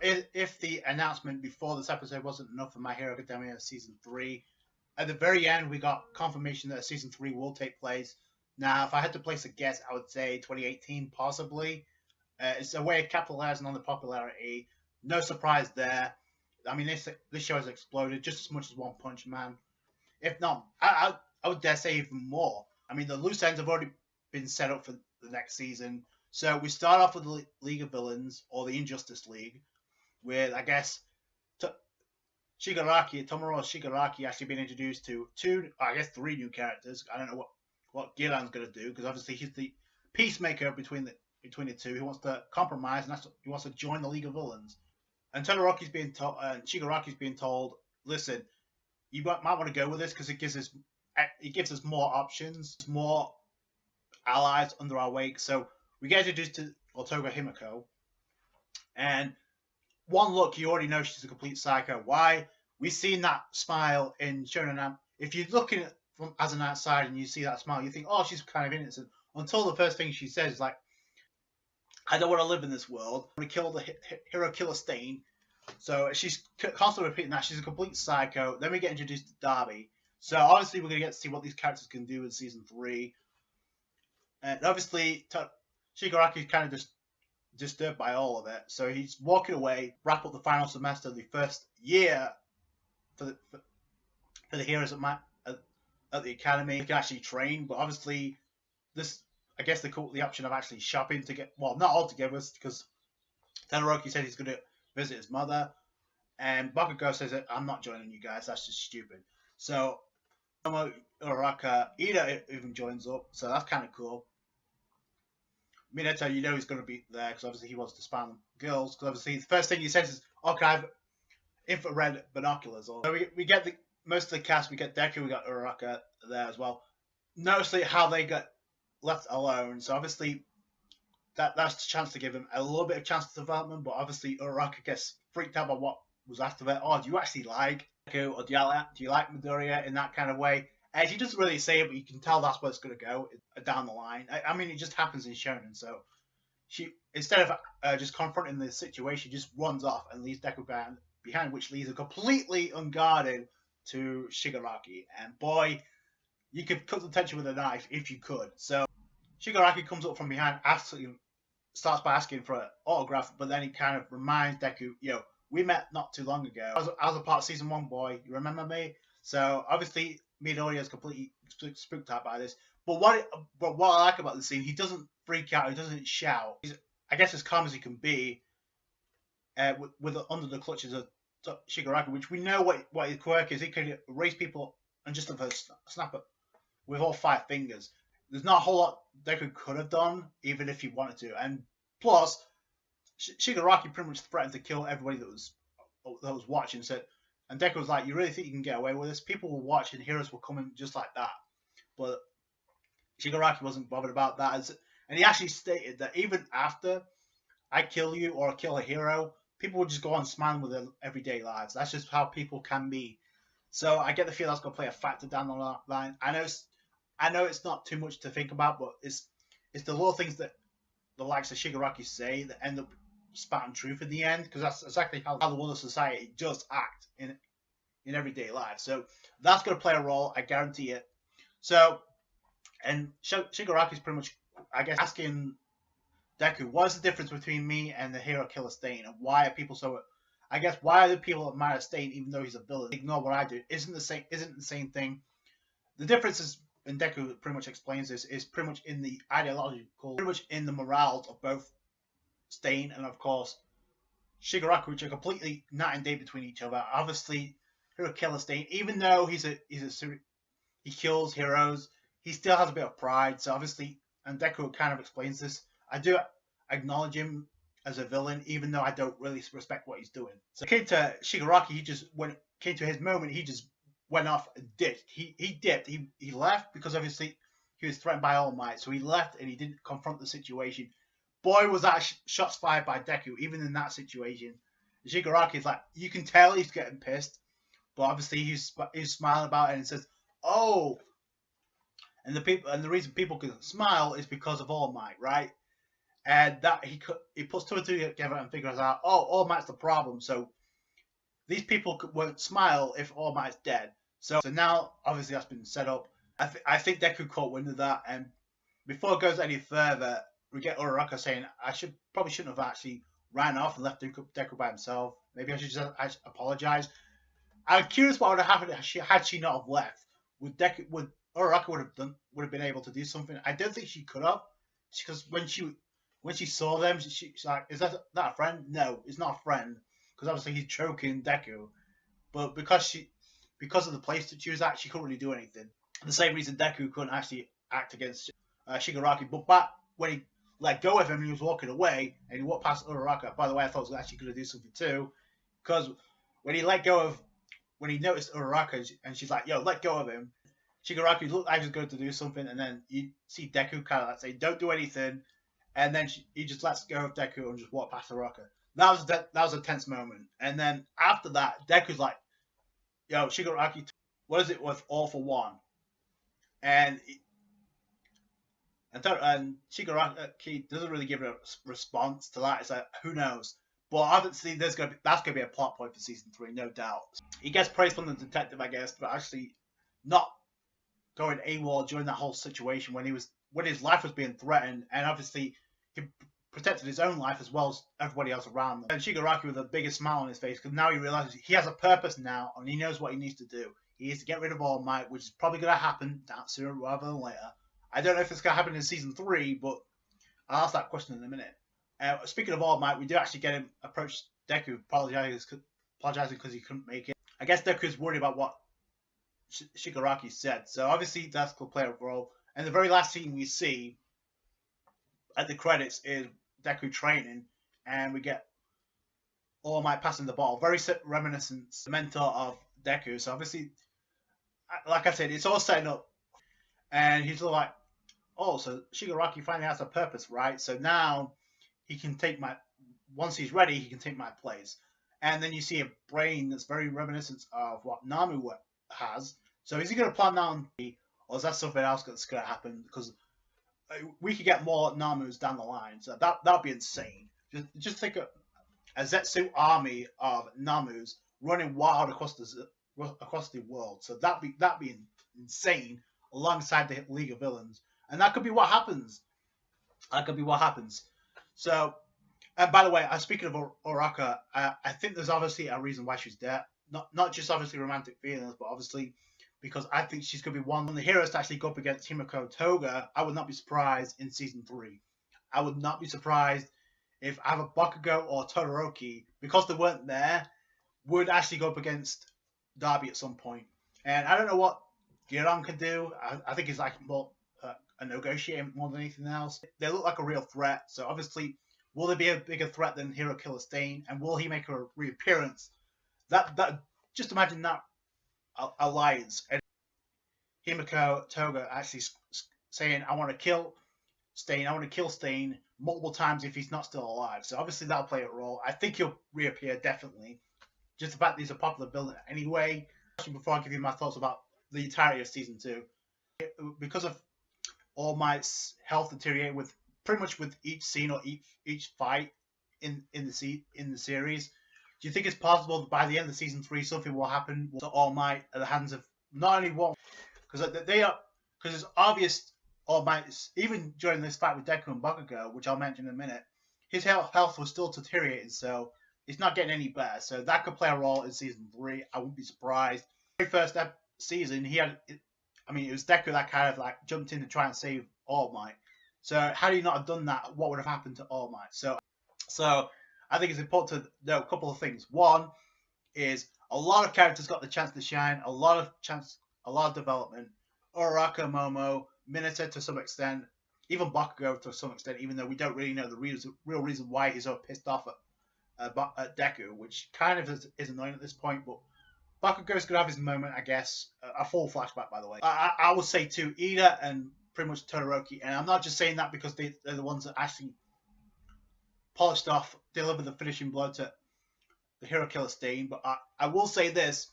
if the announcement before this episode wasn't enough for My Hero Academia Season 3, at the very end we got confirmation that Season 3 will take place. Now, if I had to place a guess, I would say 2018, possibly. It's a way of capitalizing on the popularity. No surprise there. I mean, this show has exploded just as much as One Punch Man. If not, I would dare say even more. I mean, the loose ends have already been set up for the next season. So we start off with the League of Villains, or the Injustice League, with, I guess, Tomoro Shigaraki actually being introduced to three new characters. I don't know what Gilan's going to do, because obviously he's the peacemaker between the two. He wants to compromise, and he wants to join the League of Villains. And Todoroki's being told, and Shigaraki's being told, listen, you might want to go with this because it gives us more options, more allies under our wake. So we get introduced to Otoga Himiko, and one look, you already know she's a complete psycho. Why? We've seen that smile in Shonen. If you're looking at from as an outsider and you see that smile, you think, oh, she's kind of innocent. Until the first thing she says is like, I don't want to live in this world. I'm going to kill the hero killer Stain. So she's constantly repeating that. She's a complete psycho. Then we get introduced to Darby. So obviously we're going to get to see what these characters can do in Season 3. And obviously Shigaraki's kind of just disturbed by all of it. So he's walking away, wrap up the final semester of the first year for the heroes at the academy. They can actually train, but obviously I guess the option of actually shopping to get, well, not altogether, because Todoroki said he's going to visit his mother, and Bakugo says that I'm not joining you guys, that's just stupid. So Uraraka Ida even joins up, so that's kind of cool. Minato, you know he's going to be there because obviously he wants to spam girls. Because obviously the first thing he says is, "Okay, I have infrared binoculars." So we get most of the cast. We get Deku, we got Uraraka there as well. Notice how they got left alone. So obviously that's a chance to give him a little bit of chance to development. But obviously Uraraka gets freaked out by what was asked of it. Oh, do you actually like Deku, or do you like Midoriya in that kind of way? And he doesn't really say it, but you can tell that's where it's going to go down the line. I mean, it just happens in Shonen. So she, instead of just confronting the situation, just runs off and leaves Deku behind, which leaves her completely unguarded to Shigaraki. And boy, you could cut the tension with a knife if you could. So Shigaraki comes up from behind, starts by asking for an autograph, but then he kind of reminds Deku, yo, we met not too long ago. I was a part of Season 1, boy. You remember me? So obviously Midoriya is completely spooked out by this. But what I like about the scene, he doesn't freak out. He doesn't shout. He's, I guess, as calm as he can be, with under the clutches of Shigaraki, which we know what his quirk is. He can erase people and just have a snap it with all 5 fingers. There's not a whole lot Deku could have done, even if he wanted to. And plus, Shigaraki pretty much threatened to kill everybody that was watching. So, and Deku was like, "You really think you can get away with this? People will watch, and heroes will come in just like that." But Shigaraki wasn't bothered about that, and he actually stated that even after I kill you or kill a hero, people will just go on smiling with their everyday lives. That's just how people can be. So I get the feel that's going to play a factor down the line. I know it's not too much to think about, but it's the little things that the likes of Shigaraki say that end up spouting truth in the end, because that's exactly how the world of society does act in everyday life. So that's going to play a role, I guarantee it. So, and Shigaraki's pretty much, I guess, asking Deku, what is the difference between me and the hero killer Stain, and why are people so? I guess why are the people admire Stain even though he's a villain? Ignore what I do. Isn't the same thing. The difference is, and Deku pretty much explains this, is pretty much in the ideological, pretty much in the morals of both Stain and of course Shigaraki, which are completely night and day between each other. Obviously, hero killer Stain, even though he kills heroes, he still has a bit of pride. So obviously, and Deku kind of explains this, I do acknowledge him as a villain, even though I don't really respect what he's doing. So came to Shigaraki, when it came to his moment, he just went off and dipped. He dipped. He left because obviously he was threatened by All Might. So he left and he didn't confront the situation. Boy, was that shots fired by Deku, even in that situation. Shigaraki is like, you can tell he's getting pissed, but obviously he's smiling about it and says, "Oh," and the reason people can smile is because of All Might, right? and that he puts two and two together and figures out, oh, All Might's the problem. So these people won't smile if All Might's dead. So now obviously that's been set up. I think Deku caught wind of that, and before it goes any further, we get Uraraka saying, I probably shouldn't have actually ran off and left Deku by himself. Maybe I should just apologize. I'm curious what would have happened had she not have left. Would Uraraka would have been able to do something? I don't think she could have, because when she saw them, she's like, "Is that a friend? No, it's not a friend." Because obviously he's choking Deku, but because of the place that she was at, she couldn't really do anything. The same reason Deku couldn't actually act against Shigaraki. But back when he let go of him and he was walking away, and he walked past Uraraka. By the way, I thought he was actually going to do something too, because when he noticed Uraraka and she's like, "Yo, let go of him," Shigaraki looked like he was going to do something, and then you see Deku kind of like say, "Don't do anything," and then he just lets go of Deku and just walk past Uraraka. That was a tense moment. And then after that, Deku's like, "Yo, Shigaraki, what is it worth all for one?" And Shigaraki doesn't really give a response to that. It's like, who knows? But obviously, that's gonna be a plot point for season 3, no doubt. He gets praised from the detective, I guess, but actually not going AWOL during that whole situation when his life was being threatened, and obviously he protected his own life as well as everybody else around them. And Shigaraki with the biggest smile on his face, because now he realizes he has a purpose now, and he knows what he needs to do. He needs to get rid of All Might, which is probably going to happen sooner rather than later. I don't know if it's going to happen in season 3, but I'll ask that question in a minute. Speaking of All Might, we do actually get him approach Deku, apologizing because he couldn't make it. I guess Deku's worried about what Shigaraki said, so obviously that's going to play a role. And the very last scene we see at the credits is Deku training, and we get All Might passing the ball. Very reminiscent, the mentor of Deku. So obviously, like I said, it's all setting up, and he's like, "Oh, so Shigaraki finally has a purpose, right? So now he can once he's ready, he can take my place." And then you see a brain that's very reminiscent of what Namu has. So is he going to plan that on, or is that something else that's going to happen? Because we could get more Namus down the line, so that'd be insane. Just think of a Zetsu army of Namus running wild across the world. So that'd be insane alongside the League of Villains, and that could be what happens. So, and by the way, speaking of Uraraka, I think there's obviously a reason why she's there. Not just obviously romantic feelings, but obviously because I think she's going to be one of the heroes to actually go up against Himiko Toga. I would not be surprised in season 3. I would not be surprised if either Bakugo or Todoroki, because they weren't there, would actually go up against Darby at some point. And I don't know what Giron can do. I think he's like more a negotiator more than anything else. They look like a real threat. So obviously, will they be a bigger threat than Hero Killer Stain? And will he make a reappearance? That just imagine that alliance and Himiko Toga actually saying, "I want to kill Stain multiple times if he's not still alive." So obviously that'll play a role. I think he'll reappear definitely. Just the fact that he's a popular villain anyway. Before I give you my thoughts about the entirety of season 2, because of All Might's health deteriorating with pretty much with each scene or each fight in the series. Do you think it's possible that by the end of season 3 something will happen to All Might at the hands of not only one, because it's obvious All Might, even during this fight with Deku and Bakugo, which I'll mention in a minute, his health was still deteriorating, so it's not getting any better. So that could play a role in season 3. I wouldn't be surprised. The very first season, it was Deku that kind of like jumped in to try and save All Might. So had he not have done that, what would have happened to All Might? So I think it's important to know a couple of things. One is a lot of characters got the chance to shine, a lot of development. Uraraka, Momo, Minato to some extent, even Bakugo to some extent, even though we don't really know the real reason why he's so pissed off at Deku, which kind of is annoying at this point. But Bakugo's gonna have his moment, I guess. A full flashback, by the way. I would say too, Ida and pretty much Todoroki, and I'm not just saying that because they're the ones that actually polished off, delivered the finishing blow to the Hero Killer Stain. But I will say this,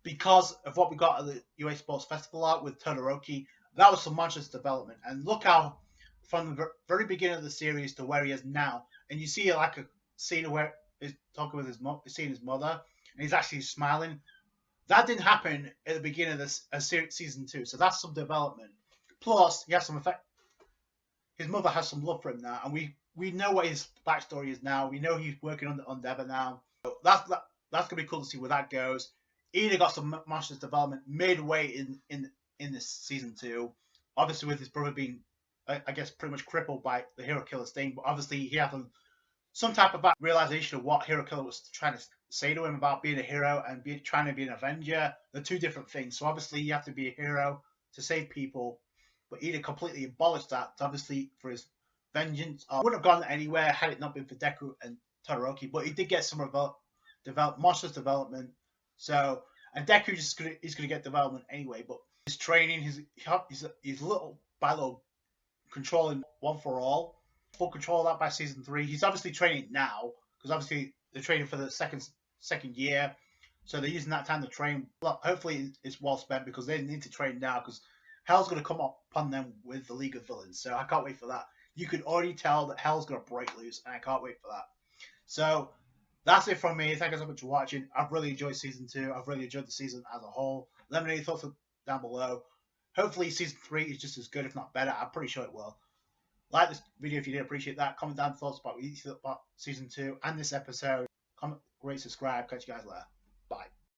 because of what we got at the UA Sports Festival art with Todoroki, that was some monstrous development. And look how from the very beginning of the series to where he is now, and you see like a scene where he's talking with his mom, seeing his mother, and he's actually smiling. That didn't happen at the beginning of this season 2, so that's some development. Plus, he has some effect. His mother has some love for him now, and we know what his backstory is now. We know he's working on Endeavor now. So that's gonna be cool to see where that goes. Ida got some monsters development midway in this season 2. Obviously, with his brother being, I guess, pretty much crippled by the hero killer's thing, but obviously he had some type of realization of what hero killer was trying to say to him about being a hero and trying to be an avenger. They're two different things. So obviously you have to be a hero to save people, but Ida completely abolished that, obviously, for his vengeance. Wouldn't have gone anywhere had it not been for Deku and Todoroki, but he did get some monsters development. So, and Deku he's gonna get development anyway, but his training, he's little by little controlling One for All. Full control of that by season 3. He's obviously training now because obviously they're training for the second year, so they're using that time to train. Well, hopefully it's well spent because they need to train now because hell's going to come up upon them with the League of Villains. So I can't wait for that. You can already tell that hell's going to break loose, and I can't wait for that. So that's it from me. Thank you so much for watching. I've really enjoyed season 2. I've really enjoyed the season as a whole. Let me know your thoughts down below. Hopefully season 3 is just as good, if not better. I'm pretty sure it will. Like this video if you did appreciate that. Comment down thoughts about what you thought about season 2 and this episode. Comment, rate, subscribe. Catch you guys later. Bye.